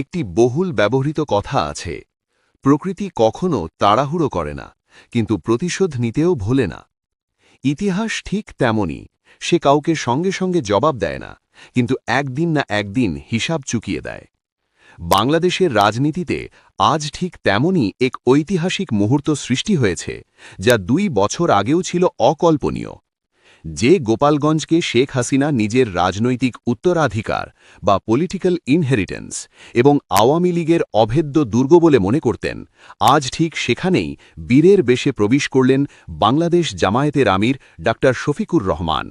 একটি বহুল ব্যবহৃত কথা আছে, প্রকৃতি কখনো তাড়াহুড়ো করে না, কিন্তু প্রতিশোধ নিতেও ভোলে না। ইতিহাস ঠিক তেমনই, সে কাউকে সঙ্গে সঙ্গে জবাব দেয় না, কিন্তু একদিন না একদিন হিসাব চুকিয়ে দেয়। বাংলাদেশের রাজনীতিতে আজ ঠিক তেমনই এক ঐতিহাসিক মুহূর্ত সৃষ্টি হয়েছে, যা 2 বছর আগেও ছিল অকল্পনীয়। যে গোপালগঞ্জকে শেখ হাসিনা নিজের রাজনৈতিক উত্তরাধিকার বা পলিটিক্যাল ইনহেরিটেন্স এবং আওয়ামী লীগের অভেদ্য দুর্গ বলে মনে করতেন, আজ ঠিক সেখানেই বীরের বেশে প্রবেশ করলেন বাংলাদেশ জামায়াতের আমির ডা. শফিকুর রহমান।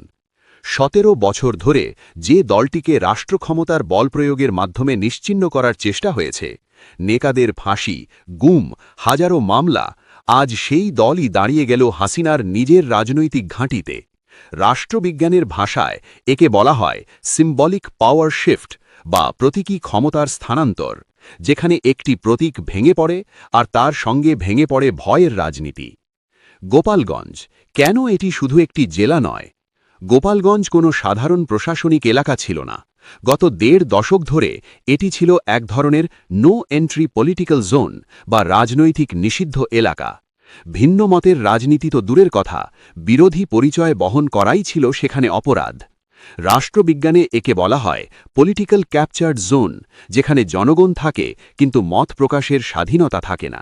17 বছর ধরে যে দলটিকে রাষ্ট্রক্ষমতার বল প্রয়োগের মাধ্যমে নিশ্চিহ্ন করার চেষ্টা হয়েছে, নেকাদের ফাঁসি, গুম, হাজারো মামলা, আজ সেই দলই দাঁড়িয়ে গেল হাসিনার নিজের রাজনৈতিক ঘাঁটিতে। রাষ্ট্রবিজ্ঞানের ভাষায় একে বলা হয় সিম্বলিক পাওয়ার শিফট বা প্রতীকী ক্ষমতার স্থানান্তর, যেখানে একটি প্রতীক ভেঙে পড়ে আর তার সঙ্গে ভেঙে পড়ে ভয়ের রাজনীতি। গোপালগঞ্জ কেন এটি শুধু একটি জেলা নয়? গোপালগঞ্জ কোনো সাধারণ প্রশাসনিক এলাকা ছিল না। গত 1.5 দশক ধরে এটি ছিল এক ধরনের নো এন্ট্রি পলিটিক্যাল জোন বা রাজনৈতিক নিষিদ্ধ এলাকা। ভিন্ন মতের রাজনীতি তো দূরের কথা, বিরোধী পরিচয় বহন করাই ছিল সেখানে অপরাধ। রাষ্ট্রবিজ্ঞানে একে বলা হয় পলিটিক্যাল ক্যাপচার্ড জোন, যেখানে জনগণ থাকে কিন্তু মত প্রকাশের স্বাধীনতা থাকে না।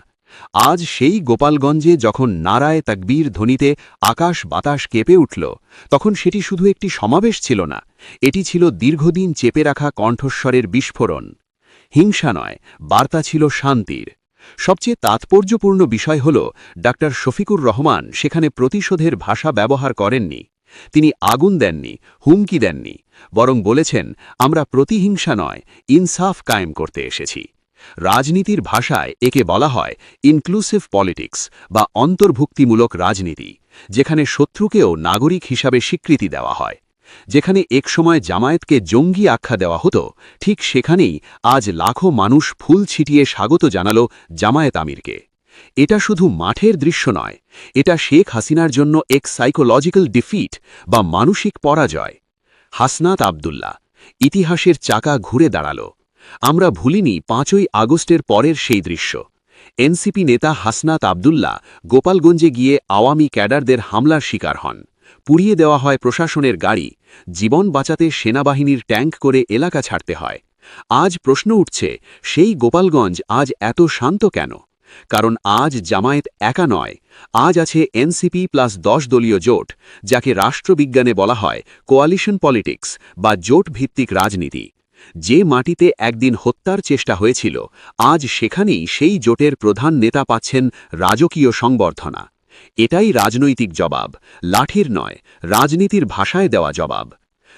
আজ সেই গোপালগঞ্জে যখন নারায়ে তাকবীর ধ্বনিতে আকাশ বাতাস কেঁপে উঠল, তখন সেটি শুধু একটি সমাবেশ ছিল না, এটি ছিল দীর্ঘদিন চেপে রাখা কণ্ঠস্বরের বিস্ফোরণ। হিংসা নয়, বার্তা ছিল শান্তির। সবচেয়ে তাৎপর্যপূর্ণ বিষয় হল ডা. শফিকুর রহমান সেখানে প্রতিশোধের ভাষা ব্যবহার করেননি। তিনি আগুন দেননি, হুমকি দেননি, বরং বলেছেন, আমরা প্রতিহিংসা নয়, ইনসাফ কায়েম করতে এসেছি। রাজনীতির ভাষায় একে বলা হয় ইনক্লুসিভ পলিটিক্স বা অন্তর্ভুক্তিমূলক রাজনীতি, যেখানে শত্রুকেও নাগরিক হিসাবে স্বীকৃতি দেওয়া হয়। যেখানে একসময় জামায়াতকে জঙ্গি আখ্যা দেওয়া হতো, ঠিক সেখানেই আজ লাখো মানুষ ফুল ছিটিয়ে স্বাগত জানালো জামায়াত আমিরকে। এটা শুধু মাঠের দৃশ্য নয়, এটা শেখ হাসিনার জন্য এক সাইকোলজিক্যাল ডিফিট বা মানসিক পরাজয়। হাসনাত আবদুল্লাহ, ইতিহাসের চাকা ঘুরে দাঁড়ালো। আমরা ভুলিনি 5ই আগস্টের পরের সেই দৃশ্য। এনসিপি নেতা হাসনাত আবদুল্লাহ গোপালগঞ্জে গিয়ে আওয়ামী ক্যাডারদের হামলার শিকার হন। পুড়িয়ে দেওয়া হয় প্রশাসনের গাড়ি, জীবন বাঁচাতে সেনাবাহিনীর ট্যাঙ্ক করে এলাকা ছাড়তে হয়। আজ প্রশ্ন উঠছে, সেই গোপালগঞ্জ আজ এত শান্ত কেন? কারণ আজ জামায়াত একা নয়, আজ আছে এনসিপি প্লাস 10 দলীয় জোট, যাকে রাষ্ট্রবিজ্ঞানে বলা হয় কোয়ালিশন পলিটিক্স বা জোট ভিত্তিক রাজনীতি। যে মাটিতে একদিন হত্যার চেষ্টা হয়েছিল, আজ সেখানেই সেই জোটের প্রধান নেতা পাচ্ছেন রাজকীয় সংবর্ধনা। এটাই রাজনৈতিক জবাব, লাঠির নয়, রাজনীতির ভাষায় দেওয়া জবাব।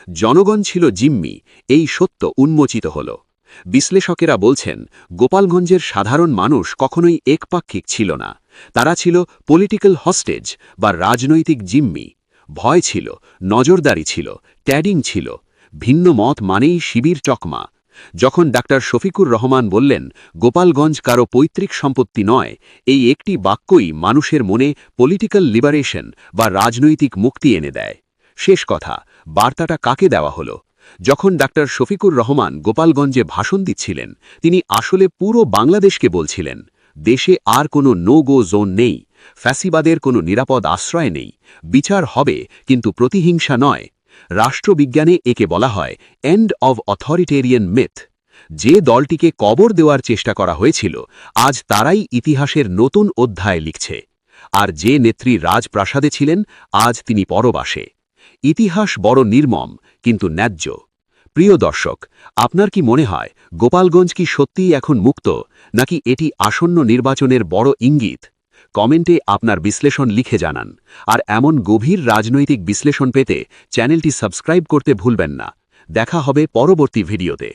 জনগণ ছিল জিম্মি, এই সত্য উন্মোচিত হল। বিশ্লেষকেরা বলছেন, গোপালগঞ্জের সাধারণ মানুষ কখনোই একপাক্ষিক ছিল না, তারা ছিল পলিটিক্যাল হস্টেজ বা রাজনৈতিক জিম্মি। ভয় ছিল, নজরদারি ছিল, ট্যাডিং ছিল। ভিন্ন মত মানেই শিবির চকমা। যখন ডা. শফিকুর রহমান বললেন, গোপালগঞ্জ কারো পৈতৃক সম্পত্তি নয়, এই একটি বাক্যই মানুষের মনে পলিটিক্যাল লিবারেশন বা রাজনৈতিক মুক্তি এনে দেয়। শেষ কথা, বার্তাটা কাকে দেওয়া হলো? যখন ডা. শফিকুর রহমান গোপালগঞ্জে ভাষণ দিচ্ছিলেন, তিনি আসলে পুরো বাংলাদেশকে বলছিলেন, দেশে আর কোনো নো গো জোন নেই, ফ্যাসিবাদের কোনো নিরাপদ আশ্রয় নেই, বিচার হবে কিন্তু প্রতিহিংসা নয়। রাষ্ট্রবিজ্ঞানে একে বলা হয় এন্ড অব অথরিটেরিয়ান মিথ। যে দলটিকে কবর দেওয়ার চেষ্টা করা হয়েছিল, আজ তারাই ইতিহাসের নতুন অধ্যায় লিখছে। আর যে নেত্রী রাজপ্রাসাদে ছিলেন, আজ তিনি পরবাসে। ইতিহাস বড় নির্মম কিন্তু ন্যায্য। প্রিয় দর্শক, আপনার কি মনে হয় গোপালগঞ্জ কি সত্যিই এখন মুক্ত, নাকি এটি আসন্ন নির্বাচনের বড় ইঙ্গিত? কমেন্টে আপনার বিশ্লেষণ লিখে জানান। আর এমন গভীর রাজনৈতিক বিশ্লেষণ পেতে চ্যানেলটি সাবস্ক্রাইব করতে ভুলবেন না। দেখা হবে পরবর্তী ভিডিওতে।